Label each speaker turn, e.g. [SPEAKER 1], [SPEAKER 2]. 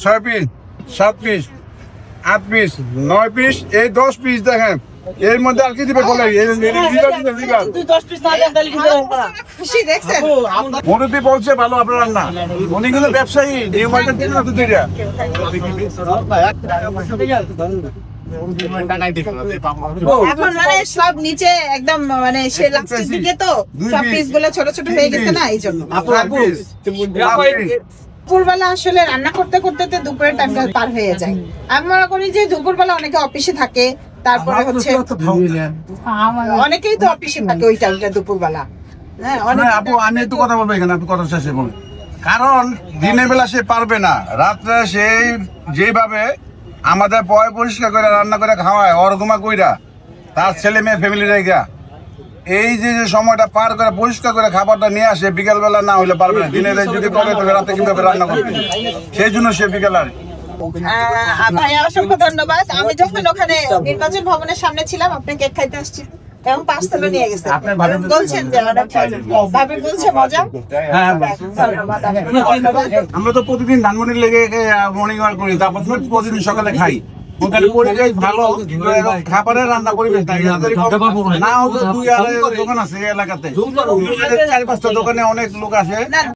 [SPEAKER 1] 6 piece 7 piece 8 piece 9 piece এই 10 piece দেখেন এর মধ্যে আর কি দিবে বলে
[SPEAKER 2] খুশি দেখছেন
[SPEAKER 1] মুরব্বি বলছে ভালো আপনার রান্না উনি কিন্তু ব্যবসায়ী নিউ মার্কেট থেকে না দুইটা
[SPEAKER 2] এখন মানে সব নিচে একদম মানে সে লাস্টের দিকে তো সব পিস গুলো ছোট ছোট হয়ে গেছে না এই জন্য দুপুরবেলা আসলে রান্না করতে করতে তো দুপুরের টাইমটা পার হয়ে যায়। আমি মনে করি যে দুপুরবেলা অনেকে অফিসে থাকে, তারপরে হচ্ছে অনেকেই তো অফিসে থাকে ওই টাইমটা দুপুরবেলা। হ্যাঁ
[SPEAKER 1] আপু আমি একটু কথা বলবো এখানে, আপনি কথা শেষে বলুন। কারণ দিনের বেলা সে পারবে না, রাত্রে সে যেভাবে আমাদের পয় পরিষ্কার করে রান্না করে খাওয়ায় অরগুমা কইরা তার ছেলে মেয়ে ফ্যামিলি রেখা এই যে সময়টা পার করে পরিষ্কার করে খাবারটা নিয়ে আসে বিকালবেলা না হলে পারবে না। দিনের যদি করে তবে রাতে কিভাবে রান্না করবে, সেই জন্য সে বিকাল আর
[SPEAKER 2] ভাইয়া অসংখ্য ধন্যবাদ। আমি যখন ওখানে নির্বাচন ভবনের সামনে ছিলাম আপনি কেক খাইতে আসছি এবং পাঁচতলা নিয়ে গেছে বলছেন যে ভাবি বলছে মজা।
[SPEAKER 1] আমরা তো প্রতিদিন ধানমন্ডির লেগে মর্নিং ওয়াক করি, তারপর প্রতিদিন সকালে খাই। ওখানে পরিবেশ ভালো, খাবারের রান্না পরিবেশ না হতো 2 আড়াই দোকান আছে এই এলাকাতে, 4-5টা দোকানে অনেক লোক আসে।